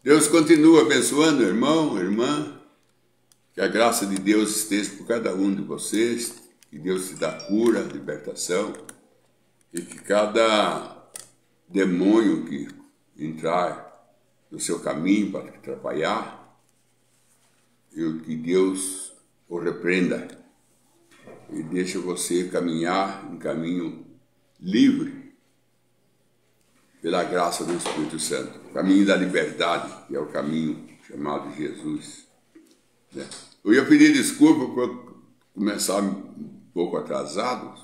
Deus continua abençoando, irmão, irmã. Que a graça de Deus esteja por cada um de vocês. Que Deus te dá cura, libertação. E que cada demônio que entrar no seu caminho para te atrapalhar, e que Deus o repreenda e deixe você caminhar em caminho livre pela graça do Espírito Santo. O caminho da liberdade, que é o caminho chamado Jesus. Eu ia pedir desculpa por começar um pouco atrasado,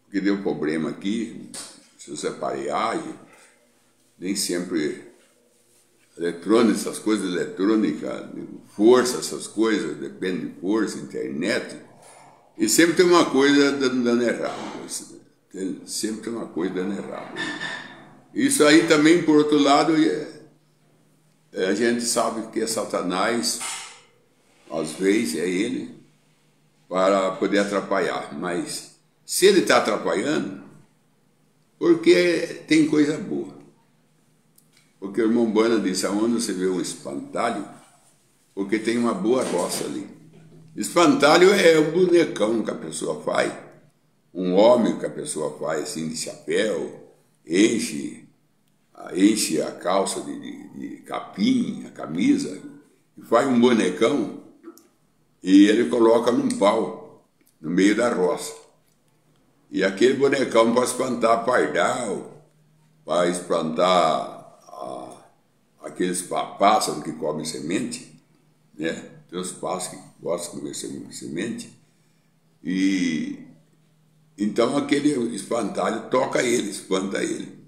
porque deu problema aqui, preciso separar, e nem sempre eletrônica, essas coisas eletrônicas, força, essas coisas, depende de força, internet, e sempre tem uma coisa dando errado, sempre tem uma coisa dando errado. Isso aí também, por outro lado, a gente sabe que é Satanás, às vezes é ele, para poder atrapalhar, mas se ele está atrapalhando, porque tem coisa boa. Porque o irmão Bana disse, aonde você vê um espantalho, porque tem uma boa roça ali. Espantalho é o bonecão que a pessoa faz, um homem que a pessoa faz assim de chapéu, enche a calça de capim, a camisa, e faz um bonecão, e ele coloca num pau, no meio da roça. E aquele bonecão para espantar pardal, para espantar aqueles pássaros que comem semente, né? Tem os pássaros que gostam de comer semente, e então aquele espantalho toca ele, espanta ele,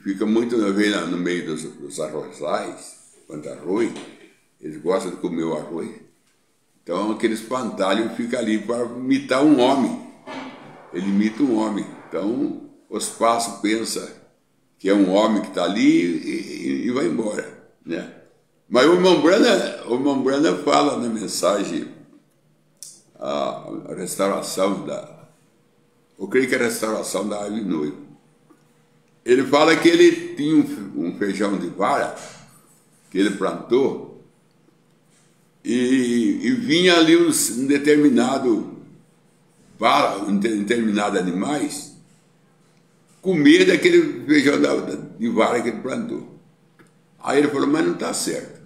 fica muito no meio dos arrozais, espanta arroz, eles gostam de comer o arroz, então aquele espantalho fica ali para imitar um homem, ele imita um homem, então os pássaros pensam que é um homem que está ali e vai embora, né? Mas o irmão Brana fala na mensagem a restauração eu creio que é a restauração da ave noiva. Ele fala que ele tinha um feijão de vara que ele plantou e vinha ali um determinado animais comer daquele feijão de vara que ele plantou. Aí ele falou, mas não está certo.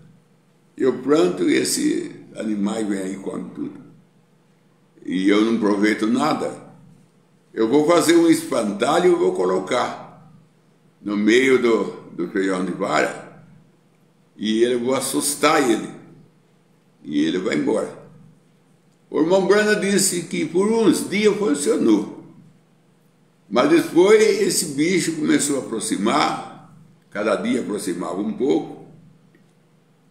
Eu planto e esse animal vem aí e come tudo. E eu não aproveito nada. Eu vou fazer um espantalho e vou colocar no meio do feijão de vara e eu vou assustar ele. E ele vai embora. O irmão Brana disse que por uns dias funcionou. Mas depois esse bicho começou a aproximar, cada dia aproximava um pouco,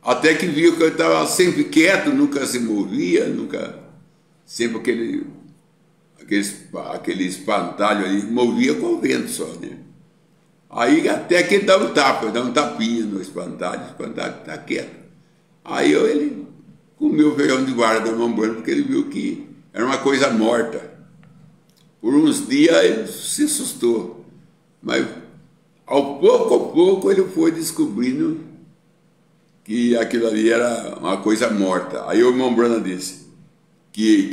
até que viu que eu estava sempre quieto, nunca se movia, sempre aquele espantalho ali, movia com o vento só, né? Aí até que ele dá um tapinha no espantalho, o espantalho está quieto. Aí ele comeu o feijão de vara do irmão Brana, porque ele viu que era uma coisa morta. Por uns dias ele se assustou, mas ao pouco ele foi descobrindo que aquilo ali era uma coisa morta. Aí o irmão Brana disse que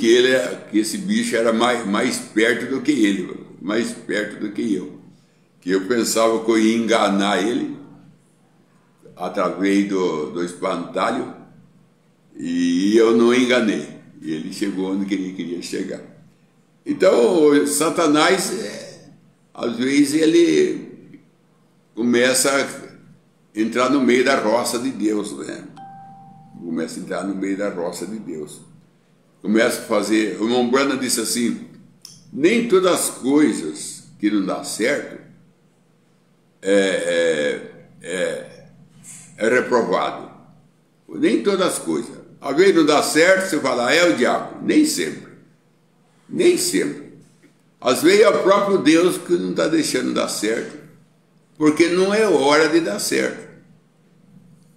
esse bicho era mais perto do que ele, mais perto do que eu. Que eu pensava que eu ia enganar ele através do espantalho e eu não enganei. E ele chegou onde ele queria chegar. Então, Satanás, às vezes, ele começa a entrar no meio da roça de Deus, né? Começa a entrar no meio da roça de Deus. Começa a fazer... O irmão Brana disse assim, nem todas as coisas que não dá certo é reprovado. Nem todas as coisas. Às vezes não dá certo, você fala, é o diabo. Nem sempre. Nem sempre. Às vezes é o próprio Deus que não está deixando dar certo, porque não é hora de dar certo.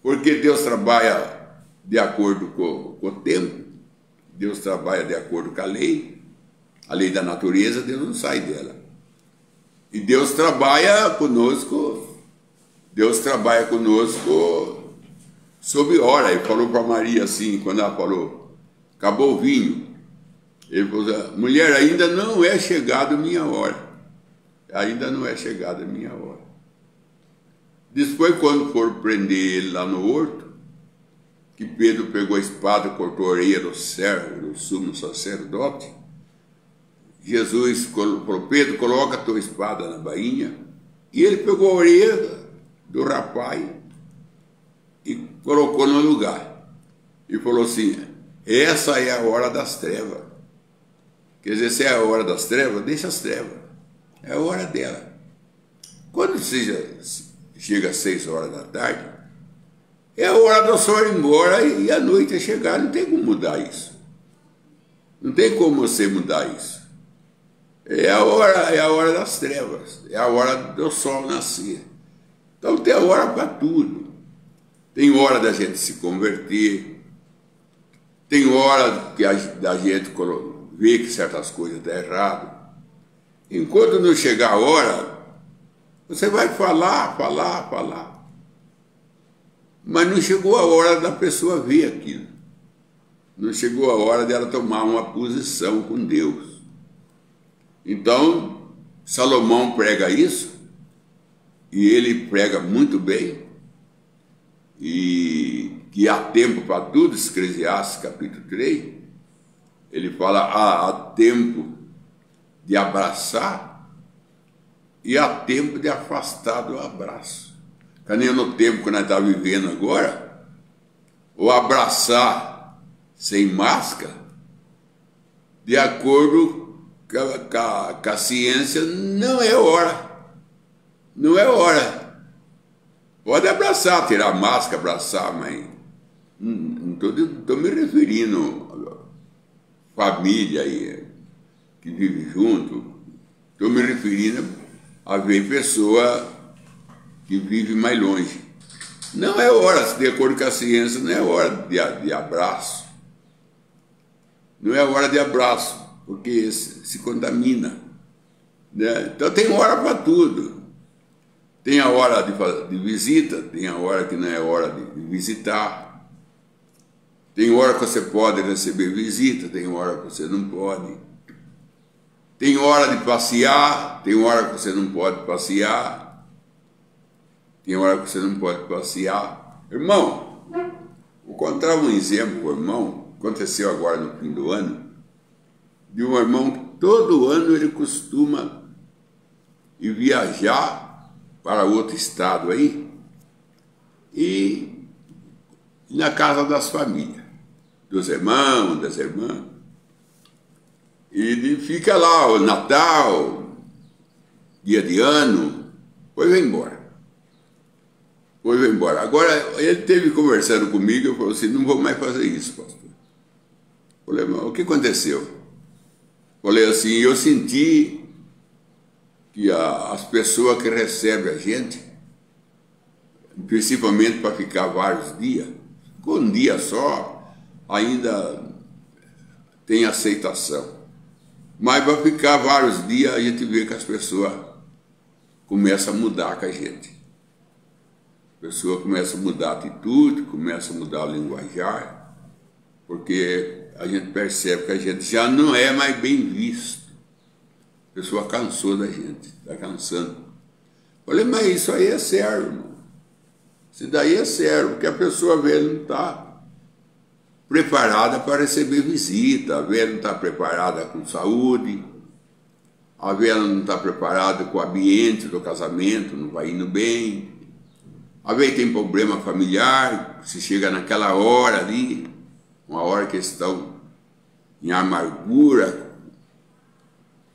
Porque Deus trabalha de acordo com o tempo, Deus trabalha de acordo com a lei da natureza, Deus não sai dela. E Deus trabalha conosco Deus trabalha conosco sob hora. Ele falou para Maria assim, quando ela falou, acabou o vinho. Ele falou, mulher, ainda não é chegada a minha hora. Ainda não é chegada a minha hora. Depois, quando foram prender ele lá no horto, que Pedro pegou a espada, cortou a orelha do servo, do sumo sacerdote, Jesus falou, Pedro, coloca a tua espada na bainha. E ele pegou a orelha do rapaz e colocou no lugar. E falou assim, essa é a hora das trevas. Quer dizer, se é a hora das trevas, deixa as trevas. É a hora dela. Quando chega às 6 horas da tarde, é a hora do sol ir embora e a noite é chegar. Não tem como mudar isso. Não tem como você mudar isso. É a hora das trevas. É a hora do sol nascer. Então tem hora para tudo. Tem hora da gente se converter. Tem hora da gente ver que certas coisas estão erradas. Enquanto não chegar a hora, você vai falar. Mas não chegou a hora da pessoa ver aquilo. Não chegou a hora dela tomar uma posição com Deus. Então, Salomão prega isso, e ele prega muito bem, e que há tempo para tudo, Eclesiastes capítulo 3, ele fala, há tempo de abraçar e há tempo de afastar do abraço. Que nem no tempo que nós estamos vivendo agora, o abraçar sem máscara, de acordo com a ciência, não é hora. Não é hora. Pode abraçar, tirar a máscara, abraçar, mas não estou me referindo à família aí, que vive junto. Estou me referindo a ver pessoa que vive mais longe. Não é hora, de acordo com a ciência, não é hora de abraço. Não é hora de abraço, porque se contamina. Né? Então tem hora para tudo. Tem a hora de visita, tem a hora que não é hora de visitar. Tem hora que você pode receber visita, tem hora que você não pode. Tem hora de passear, tem hora que você não pode passear. Tem hora que você não pode passear. Irmão, vou contar um exemplo com o irmão, aconteceu agora no fim do ano, de um irmão que todo ano ele costuma ir viajar para outro estado aí, e na casa das famílias, dos irmãos, das irmãs. E ele fica lá o Natal, dia de ano, depois vai embora. Depois vai embora. Agora, ele esteve conversando comigo, eu falei assim, não vou mais fazer isso, pastor. Falei, mas o que aconteceu? Falei assim, eu senti que as pessoas que recebem a gente, principalmente para ficar vários dias, com um dia só, ainda tem aceitação. Mas para ficar vários dias, a gente vê que as pessoas começam a mudar com a gente. A pessoa começa a mudar a atitude, começa a mudar o linguajar, porque a gente percebe que a gente já não é mais bem visto. A pessoa cansou da gente, está cansando. Falei, mas isso aí é sério, irmão. Isso daí é sério, porque a pessoa velha não está preparada para receber visita, a velha não está preparada com saúde, a velha não está preparada com o ambiente do casamento, não vai indo bem. A velha tem problema familiar, se chega naquela hora ali, uma hora que estão em amargura,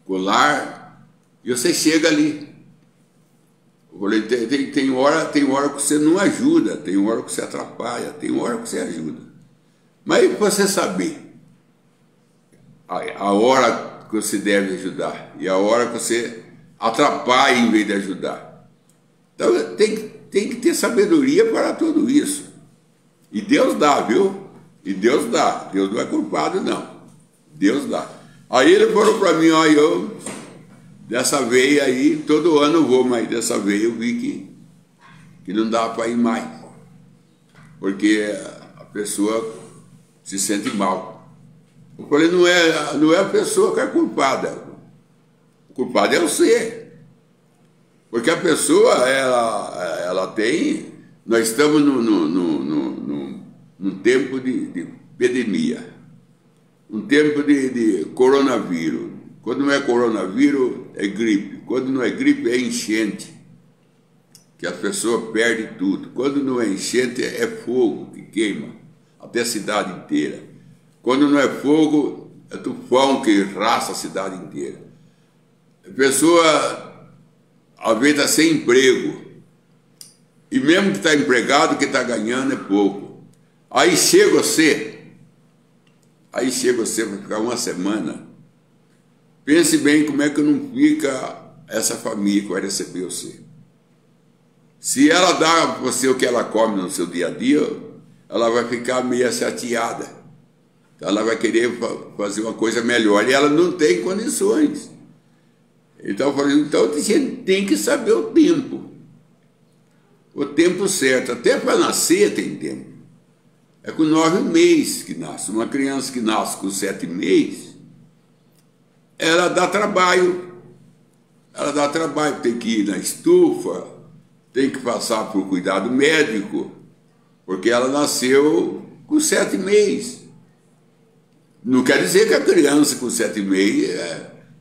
colar, e você chega ali. Eu falei, tem hora que você não ajuda, tem hora que você atrapalha, tem hora que você ajuda. Mas você saber a hora que você deve ajudar e a hora que você atrapalha em vez de ajudar. Então tem que ter sabedoria para tudo isso. E Deus dá, viu? E Deus dá. Deus não é culpado, não. Deus dá. Aí ele falou para mim, ó, eu dessa vez aí, todo ano eu vou, mas dessa vez eu vi que não dá para ir mais, porque a pessoa se sente mal. Eu falei, não é a pessoa que é culpada, o culpado é você. Porque a pessoa, ela tem... Nós estamos num tempo de epidemia, um tempo de coronavírus. Quando não é coronavírus, é gripe. Quando não é gripe, é enchente, que as pessoas perdem tudo. Quando não é enchente, é fogo que queima até a cidade inteira. Quando não é fogo, é tufão que raça a cidade inteira. A pessoa... às vezes está sem emprego, e mesmo que está empregado, o que está ganhando é pouco. Aí chega você para ficar uma semana. Pense bem como é que não fica essa família que vai receber você. Se ela dá para você o que ela come no seu dia a dia, ela vai ficar meio chateada. Ela vai querer fazer uma coisa melhor, e ela não tem condições. Então eu falei, então a gente tem que saber o tempo certo. Até para nascer tem tempo. É com 9 meses que nasce. Uma criança que nasce com 7 meses, ela dá trabalho. Tem que ir na estufa, tem que passar por cuidado médico, porque ela nasceu com 7 meses. Não quer dizer que a criança com 7 meses...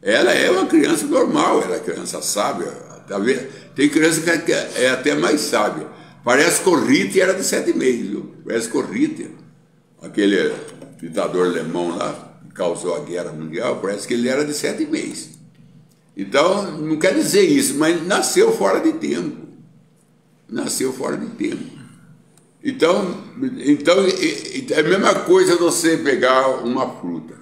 ela é uma criança normal, ela é criança sábia. Tá vendo? Tem criança que é até mais sábia. Parece que o Hitler era de 7 meses, viu? Parece que o Hitler, aquele ditador alemão lá, que causou a guerra mundial, parece que ele era de 7 meses. Então, não quer dizer isso, mas nasceu fora de tempo. Nasceu fora de tempo. Então é a mesma coisa você pegar uma fruta.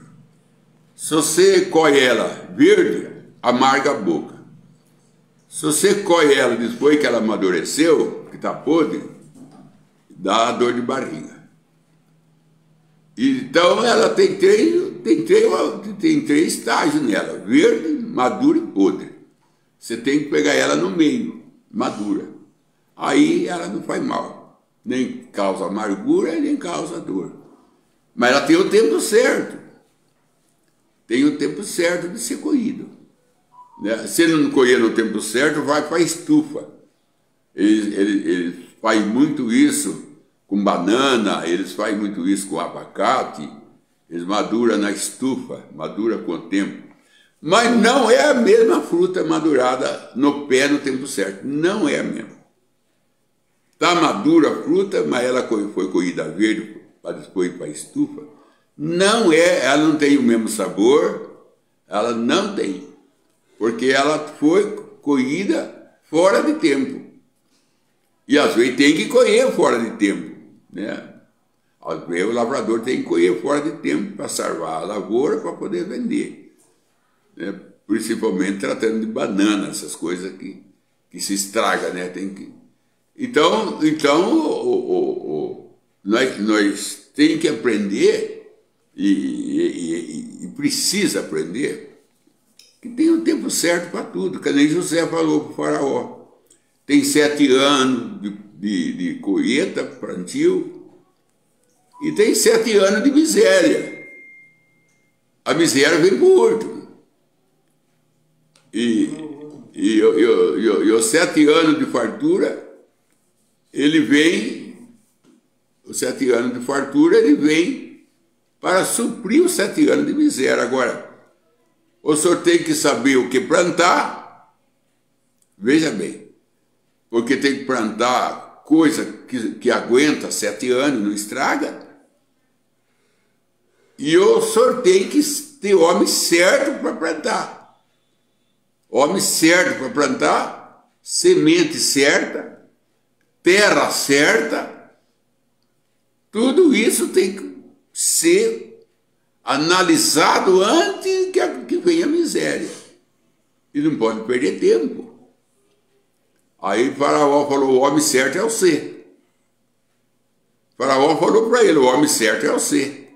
Se você colhe ela verde, amarga a boca. Se você colhe ela depois que ela amadureceu, que está podre, dá dor de barriga. Então ela tem três estágios nela: verde, madura e podre. Você tem que pegar ela no meio, madura. Aí ela não faz mal, nem causa amargura, nem causa dor. Mas ela tem o tempo certo. Tem o tempo certo de ser colhido. Se não colher no tempo certo, vai para a estufa. Eles fazem muito isso com banana, eles fazem muito isso com abacate. Eles maduram na estufa, madura com o tempo. Mas não é a mesma fruta madurada no pé no tempo certo. Não é a mesma. Está madura a fruta, mas ela foi colhida verde para depois ir para a estufa. Não é, ela não tem o mesmo sabor, ela não tem, porque ela foi colhida fora de tempo. E às vezes tem que colher fora de tempo, né? Às vezes o lavrador tem que colher fora de tempo para salvar a lavoura para poder vender, né? Principalmente tratando de banana, essas coisas que se estragam, né? Então nós temos que aprender. E precisa aprender que tem um tempo certo para tudo. Que nem José falou para o faraó. Tem 7 anos de colheita, plantio, e tem 7 anos de miséria. A miséria vem por último. E os 7 anos de fartura, ele vem, os 7 anos de fartura, ele vem para suprir os 7 anos de miséria. Agora, o senhor tem que saber o que plantar, veja bem, porque tem que plantar coisa que aguenta 7 anos, não estraga, e o senhor tem que ter homem certo para plantar. Homem certo para plantar, semente certa, terra certa, tudo isso tem que ser analisado antes que venha a miséria. E não pode perder tempo. Aí Faraó falou, o homem certo é você. Faraó falou para ele, o homem certo é você.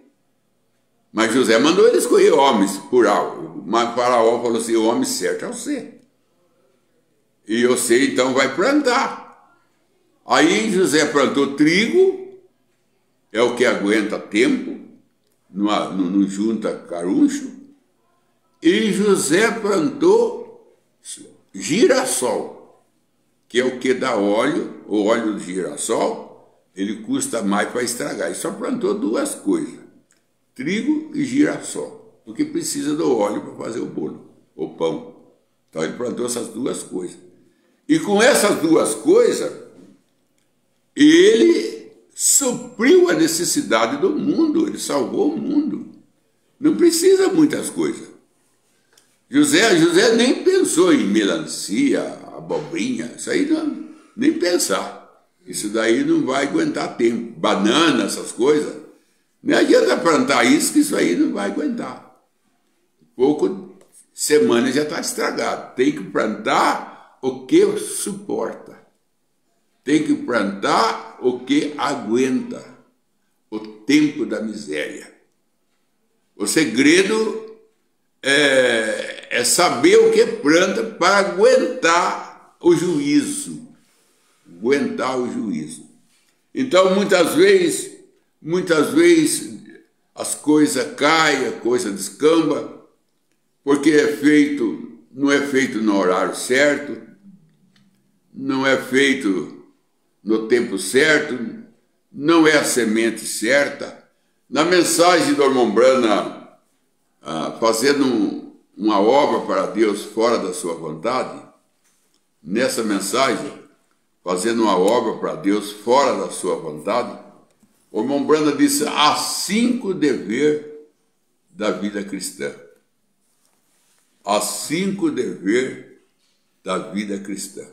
Mas José mandou ele escolher homens por algo. Mas Faraó falou assim, o homem certo é você. E você então vai plantar. Aí José plantou trigo, é o que aguenta tempo, não junta caruncho. E José plantou girassol, que é o que dá óleo, o óleo de girassol, ele custa mais para estragar. Ele só plantou duas coisas, trigo e girassol, porque precisa do óleo para fazer o bolo, o pão. Então ele plantou essas duas coisas. E com essas duas coisas, ele supriu a necessidade do mundo, ele salvou o mundo. Não precisa muitas coisas. José nem pensou em melancia, abobrinha, isso aí não, nem pensar. Isso daí não vai aguentar tempo. Banana, essas coisas, não adianta plantar isso, que isso aí não vai aguentar. Pouco semana já está estragado. Tem que plantar o que suporta. Tem que plantar o que aguenta o tempo da miséria. O segredo é saber o que planta para aguentar o juízo. Aguentar o juízo. Então, muitas vezes as coisas caem, a coisa descamba, porque não é feito no horário certo, não é feito no tempo certo, não é a semente certa. Na mensagem do irmão Branham, fazendo uma obra para Deus fora da sua vontade, nessa mensagem, fazendo uma obra para Deus fora da sua vontade, o irmão Branham disse: há 5 deveres da vida cristã. Há 5 deveres da vida cristã.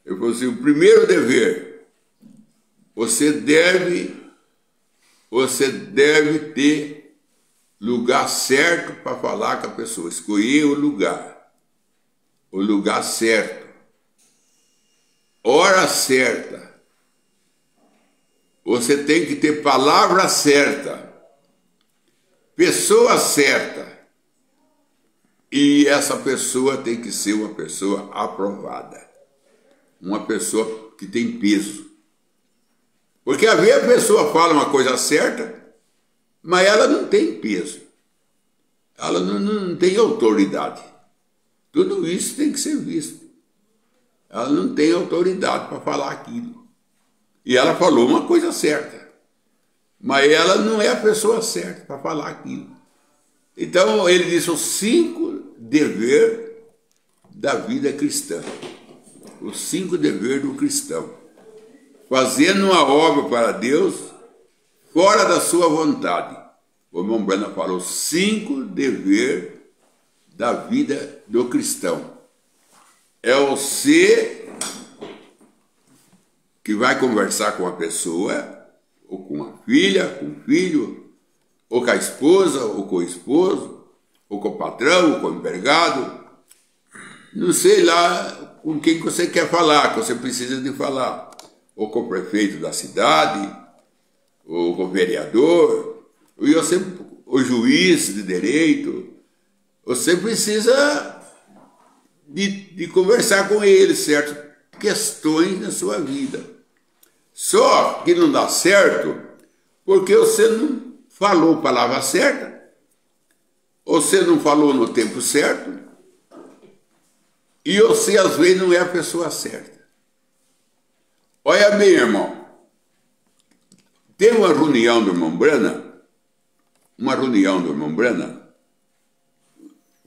Eu falei assim: o primeiro dever, você deve ter lugar certo para falar com a pessoa, escolher o lugar certo, hora certa. Você tem que ter palavra certa, pessoa certa, e essa pessoa tem que ser uma pessoa aprovada. Uma pessoa que tem peso. Porque às vezes a pessoa fala uma coisa certa, mas ela não tem peso. Ela não tem autoridade. Tudo isso tem que ser visto. Ela não tem autoridade para falar aquilo. E ela falou uma coisa certa, mas ela não é a pessoa certa para falar aquilo. Então ele disse os 5 deveres da vida cristã. Os 5 deveres do cristão. Fazendo uma obra para Deus fora da sua vontade. O irmão Branham falou 5 deveres da vida do cristão. É você que vai conversar com a pessoa, ou com a filha, com o filho, ou com a esposa, ou com o esposo, ou com o patrão, ou com o empregado. Não sei lá com quem você quer falar, que você precisa de falar. Ou com o prefeito da cidade, ou com o vereador, o juiz de direito. Você precisa de conversar com ele, certas questões na sua vida. Só que não dá certo porque você não falou a palavra certa, você não falou no tempo certo, e você às vezes não é a pessoa certa. Olha bem, irmão, teve uma reunião do irmão Branham,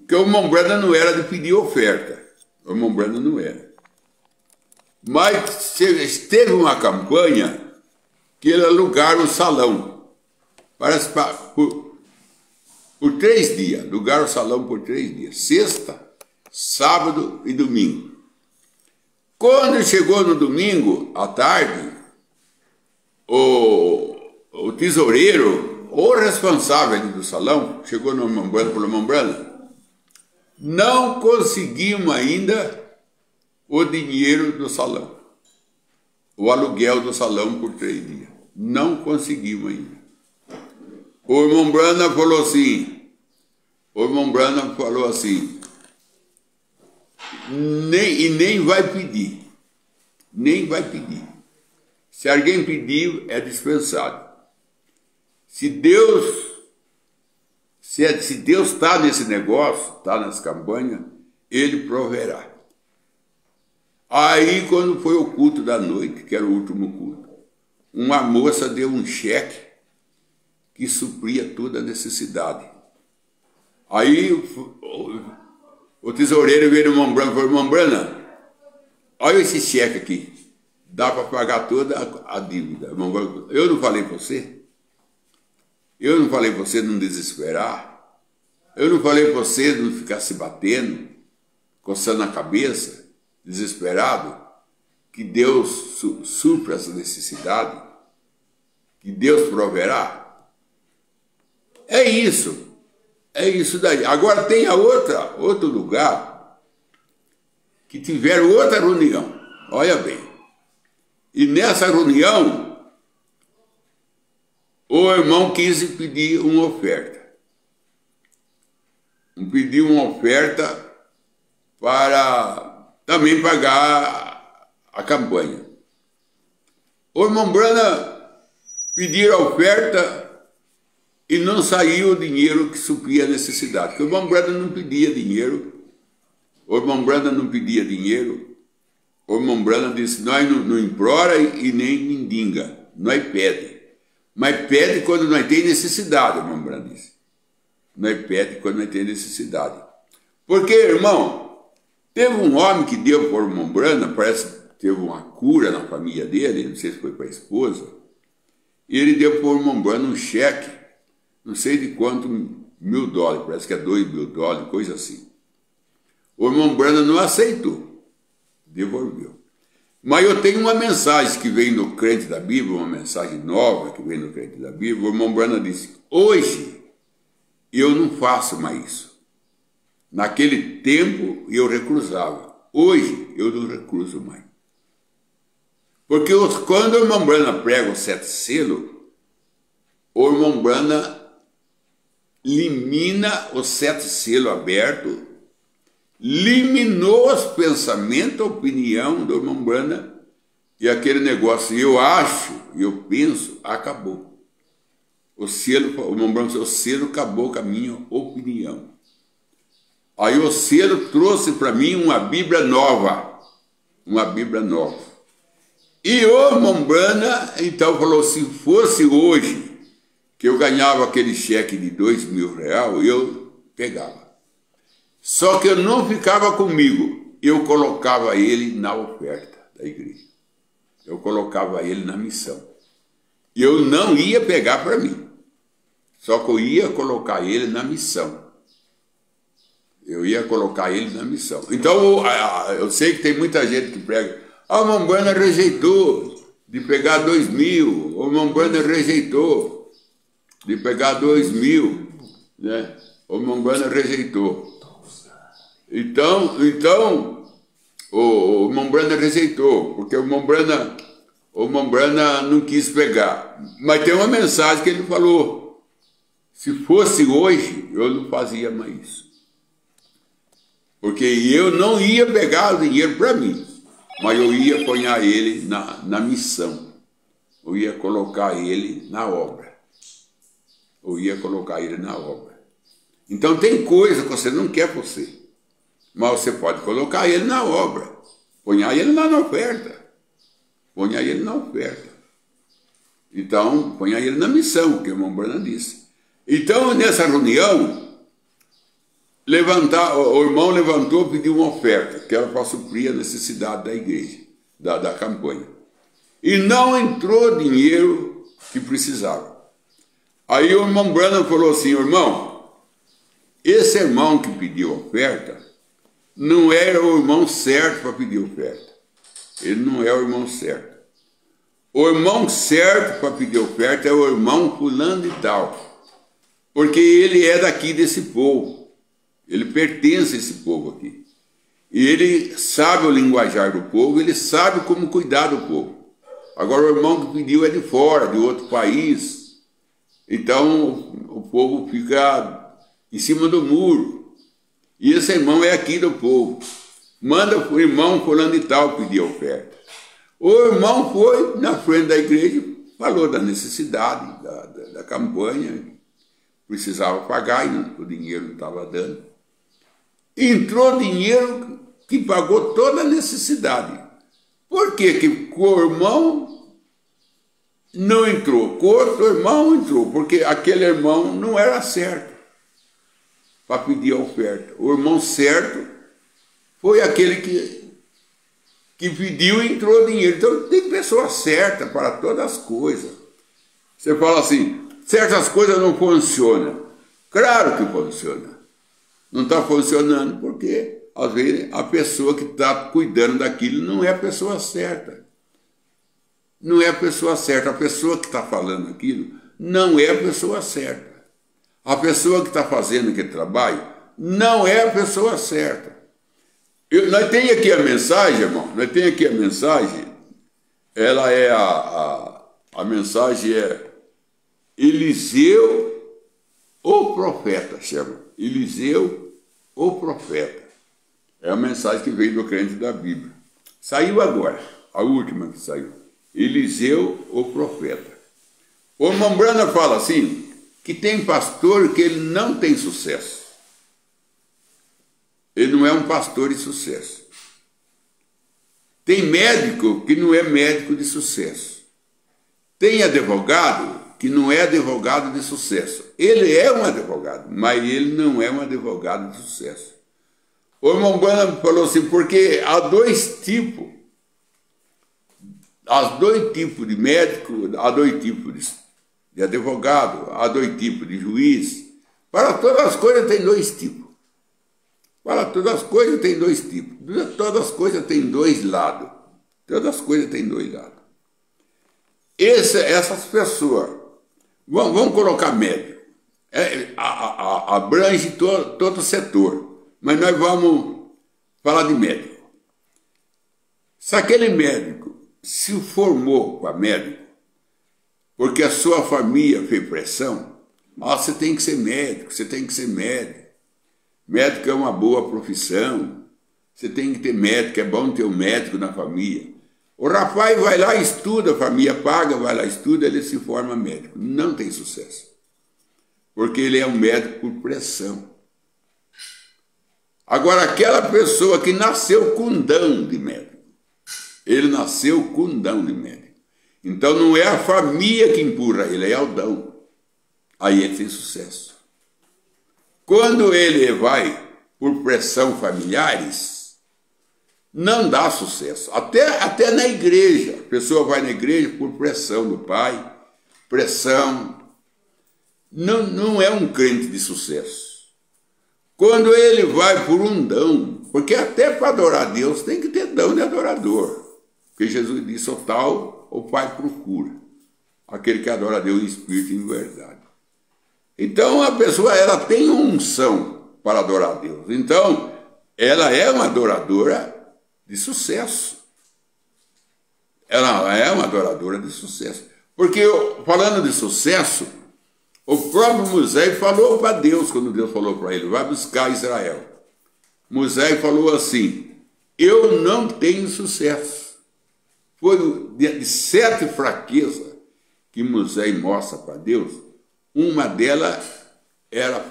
que o irmão Branham não era de pedir oferta, o irmão Branham não era. Mas teve uma campanha que ele alugaram um salão, parece por 3 dias, alugaram o salão por 3 dias, sexta, sábado e domingo. Quando chegou no domingo, à tarde, o tesoureiro, o responsável do salão, chegou no irmão Branham, pelo irmão Branham, não conseguimos ainda o dinheiro do salão, o aluguel do salão por 3 dias. Não conseguimos ainda. O irmão Branham falou assim, nem vai pedir. Nem vai pedir. Se alguém pedir, é dispensado. Se Deus está nesse negócio, está nessa campanha, Ele proverá. Aí, quando foi o culto da noite, que era o último culto, uma moça deu um cheque que supria toda a necessidade. Aí o tesoureiro veio no irmão Brana e falou: irmão Brana, olha esse cheque aqui, dá para pagar toda a dívida. Irmão Brana, eu não falei para você? Eu não falei para você não desesperar? Eu não falei para você não ficar se batendo, coçando a cabeça, desesperado? Que Deus supra essa necessidade? Que Deus proverá? É isso daí. Agora tem outro lugar que tiveram outra reunião, olha bem. E nessa reunião, o irmão quis pedir uma oferta. Pediu uma oferta para também pagar a campanha. O irmão Brana pediu a oferta e não saiu o dinheiro que supria a necessidade. Porque o irmão Brana não pedia dinheiro. O irmão Brana não pedia dinheiro. O irmão Brana disse: nós não implora e nem mendiga. Nós pede. Mas pede quando nós tem necessidade, o irmão Brana disse. Nós pede quando nós tem necessidade. Porque, irmão, teve um homem que deu para o irmão Brana, parece que teve uma cura na família dele, não sei se foi para a esposa, e ele deu para o irmão Brana um cheque, não sei de quanto, $1.000, parece que é $2.000, coisa assim. O irmão Brana não aceitou, devolveu. Mas eu tenho uma mensagem que veio no Crente da Bíblia, uma mensagem nova que veio no Crente da Bíblia. O irmão Brana disse: hoje eu não faço mais isso. Naquele tempo eu recusava. Hoje eu não recuso mais. Porque quando o irmão Brana prega os 7 selos, o irmão Brana elimina os 7 selos abertos, eliminou os pensamentos, a opinião do irmão Brana, e aquele negócio, eu acho, eu penso, acabou. O irmão Brana disse: o selo acabou com a minha opinião. Aí o selo trouxe para mim uma Bíblia nova. Uma Bíblia nova. E o irmão Brana, então, falou: se fosse hoje que eu ganhava aquele cheque de R$2.000, eu pegava. Só que eu não ficava comigo, eu colocava ele na oferta da igreja. Eu colocava ele na missão. Eu não ia pegar para mim, só que eu ia colocar ele na missão. Eu ia colocar ele na missão. Então, eu sei que tem muita gente que prega: o irmão Brana rejeitou de pegar 2.000, o irmão Brana rejeitou de pegar 2.000, né? O irmão Brana rejeitou. Então, o irmão Brana rejeitou, porque o irmão Brana não quis pegar. Mas tem uma mensagem que ele falou: se fosse hoje, eu não fazia mais isso. Porque eu não ia pegar o dinheiro para mim, mas eu ia pôr ele na missão. Eu ia colocar ele na obra. Eu ia colocar ele na obra. Então tem coisa que você não quer para você, mas você pode colocar ele na obra. Ponha ele lá na oferta. Ponha ele na oferta. Então, ponha ele na missão, que o irmão Brana disse. Então, nessa reunião, o irmão levantou e pediu uma oferta, que era para suprir a necessidade da igreja, da campanha. E não entrou dinheiro que precisava. Aí o irmão Brana falou assim: irmão, esse irmão que pediu oferta não era o irmão certo para pedir oferta. Ele não é o irmão certo. O irmão certo para pedir oferta é o irmão fulano de tal, porque ele é daqui desse povo. Ele pertence a esse povo aqui. E ele sabe o linguajar do povo, ele sabe como cuidar do povo. Agora o irmão que pediu é de fora, de outro país. Então o povo fica em cima do muro. E esse irmão é aqui do povo. Manda o irmão fulano de tal pedir oferta. O irmão foi na frente da igreja, falou da necessidade da campanha, precisava pagar e o dinheiro não estava dando. Entrou dinheiro que pagou toda a necessidade. Por que o irmão não entrou? O outro irmão entrou, porque aquele irmão não era certo para pedir a oferta. O irmão certo foi aquele que pediu e entrou dinheiro. Então tem pessoa certa para todas as coisas. Você fala assim, certas coisas não funcionam. Claro que funciona. Não está funcionando porque, às vezes, a pessoa que está cuidando daquilo não é a pessoa certa. Não é a pessoa certa. A pessoa que está falando aquilo não é a pessoa certa. A pessoa que está fazendo aquele trabalho não é a pessoa certa. Nós temos aqui a mensagem, irmão. Nós temos aqui a mensagem. Ela é a mensagem é Eliseu, o profeta, chama. Eliseu, o profeta. É a mensagem que veio do crente da Bíblia. Saiu agora, a última que saiu. Eliseu, o profeta. O irmão Branham fala assim, que tem pastor que ele não tem sucesso. Ele não é um pastor de sucesso. Tem médico que não é médico de sucesso. Tem advogado que não é advogado de sucesso. Ele é um advogado, mas ele não é um advogado de sucesso. O irmão Branham falou assim, porque há dois tipos de médico, há dois tipos de advogado, há dois tipos de juiz. Para todas as coisas tem dois tipos. Para todas as coisas tem dois tipos. Todas as coisas tem dois lados. Todas as coisas tem dois lados. Essas pessoas, vamos colocar médico. Abrange todo o setor. Mas nós vamos falar de médico. Se aquele médico se formou para médico, porque a sua família fez pressão, você tem que ser médico, você tem que ser médico. Médico é uma boa profissão. Você tem que ter médico, é bom ter um médico na família. O rapaz vai lá e estuda, a família paga, vai lá e estuda, ele se forma médico. Não tem sucesso. Porque ele é um médico por pressão. Agora, aquela pessoa que nasceu com dom de médico, ele nasceu com dom de médico. Então não é a família que empurra ele, é o dom. Aí ele tem sucesso. Quando ele vai por pressão familiares, não dá sucesso. Até na igreja. A pessoa vai na igreja por pressão do pai, pressão. Não é um crente de sucesso. Quando ele vai por um dom, porque até para adorar a Deus tem que ter dom de adorador. Porque Jesus disse, o tal o Pai procura. Aquele que adora a Deus em espírito e em verdade. Então a pessoa ela tem unção para adorar a Deus. Então ela é uma adoradora de sucesso. Ela é uma adoradora de sucesso. Porque falando de sucesso, o próprio Moisés falou para Deus, quando Deus falou para ele, vai buscar Israel. Moisés falou assim, eu não tenho sucesso. Foi de 7 fraquezas que Moisés mostra para Deus, uma delas era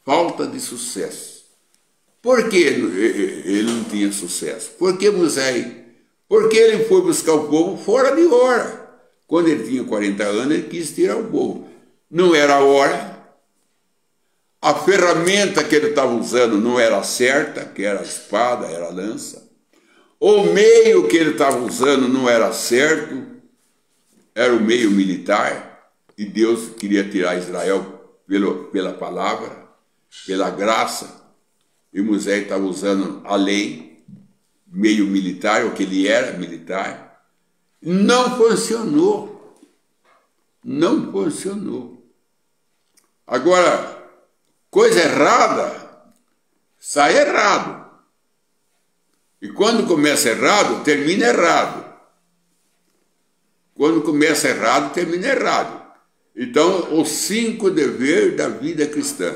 falta de sucesso. Por que ele não tinha sucesso? Porque Moisés, porque ele foi buscar o povo fora de hora. Quando ele tinha 40 anos, ele quis tirar o povo. Não era a hora. A ferramenta que ele estava usando não era certa, que era a espada, era a lança. O meio que ele estava usando não era certo, era o meio militar. E Deus queria tirar Israel pela palavra, pela graça. E Moisés estava usando a lei, meio militar, o que ele era militar. Não funcionou. Não funcionou. Agora, coisa errada, sai errado. E quando começa errado, termina errado. Quando começa errado, termina errado. Então, os 5 deveres da vida cristã.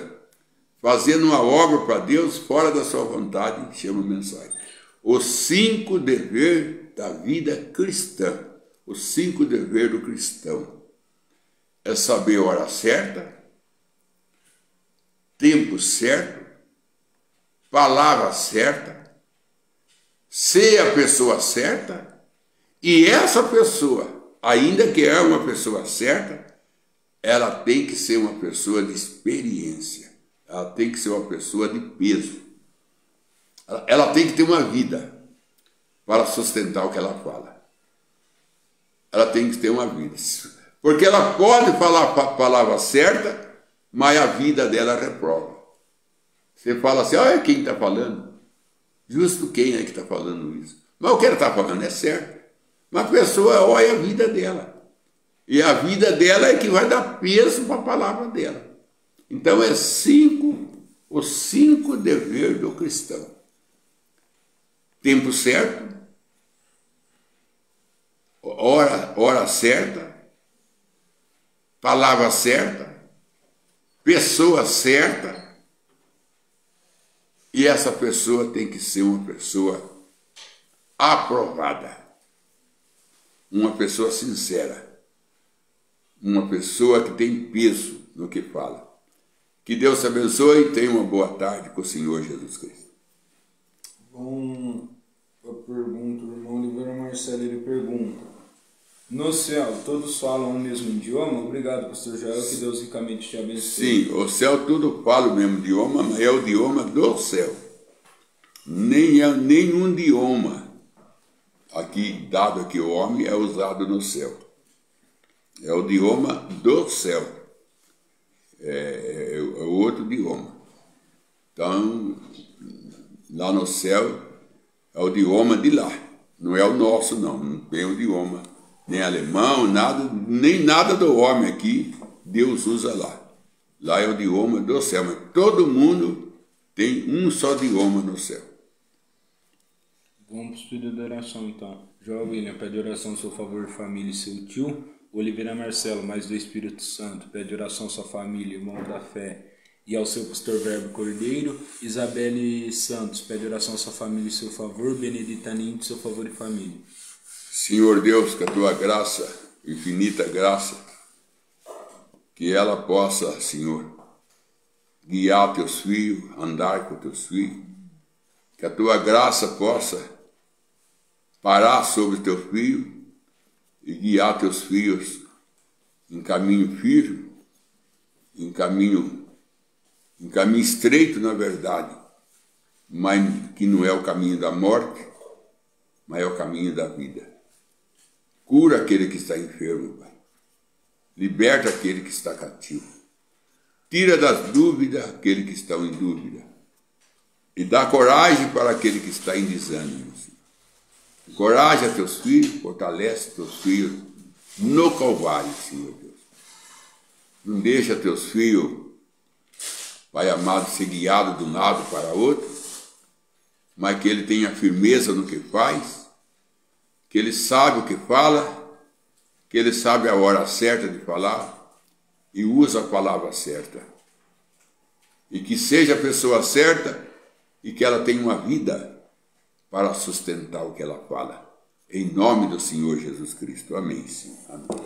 Fazendo uma obra para Deus fora da sua vontade, chama mensagem. Os 5 deveres da vida cristã. Os 5 deveres do cristão. É saber a hora certa, tempo certo, palavra certa, ser a pessoa certa, e essa pessoa, ainda que é uma pessoa certa, ela tem que ser uma pessoa de experiência, ela tem que ser uma pessoa de peso, ela tem que ter uma vida para sustentar o que ela fala. Ela tem que ter uma vida. Porque ela pode falar a palavra certa, mas a vida dela reprova. Você fala assim, olha quem está falando. Justo quem é que está falando isso? Mas o que ela está falando é certo. Mas a pessoa olha a vida dela. E a vida dela é que vai dar peso para a palavra dela. Então é os 5 deveres do cristão. Tempo certo. Hora certa, palavra certa, pessoa certa, e essa pessoa tem que ser uma pessoa aprovada, uma pessoa sincera, uma pessoa que tem peso no que fala. Que Deus te abençoe e tenha uma boa tarde com o Senhor Jesus Cristo. Bom, eu pergunto, o irmão Oliveira Marcelo, ele pergunta: no céu, todos falam o mesmo idioma? Obrigado, pastor Joel, que Deus ricamente te abençoe. Sim, o céu tudo fala o mesmo idioma, mas é o idioma do céu. Nenhum idioma aqui, dado aqui o homem, é usado no céu. É o idioma do céu. É outro idioma. Então, lá no céu, é o idioma de lá. Não é o nosso, não. Não tem o idioma. Nem alemão, nem nada do homem aqui, Deus usa lá. Lá é o idioma do céu, mas todo mundo tem um só idioma no céu. Vamos para o estudo de oração, então. João William pede oração, seu favor, família e seu tio. Oliveira Marcelo, mais do Espírito Santo, pede oração, sua família, irmão da fé, e ao seu pastor Verbo Cordeiro. Isabelle Santos, pede oração, sua família e seu favor. Benedita Ninto, seu favor e família. Senhor Deus, que a tua graça, infinita graça, que ela possa, Senhor, guiar teus filhos, andar com teus filhos, que a tua graça possa parar sobre teu filho e guiar teus filhos em caminho firme, em caminho estreito, na verdade, mas que não é o caminho da morte, mas é o caminho da vida. Cura aquele que está enfermo, Pai. Liberta aquele que está cativo. Tira das dúvidas aquele que está em dúvida. E dá coragem para aquele que está em desânimo, Senhor. Encoraja teus filhos, fortalece teus filhos no Calvário, Senhor Deus. Não deixa teus filhos, Pai amado, ser guiado de um lado para outro, mas que ele tenha firmeza no que faz, que ele sabe o que fala, que ele sabe a hora certa de falar e usa a palavra certa. E que seja a pessoa certa e que ela tenha uma vida para sustentar o que ela fala. Em nome do Senhor Jesus Cristo. Amém, Senhor. Amém.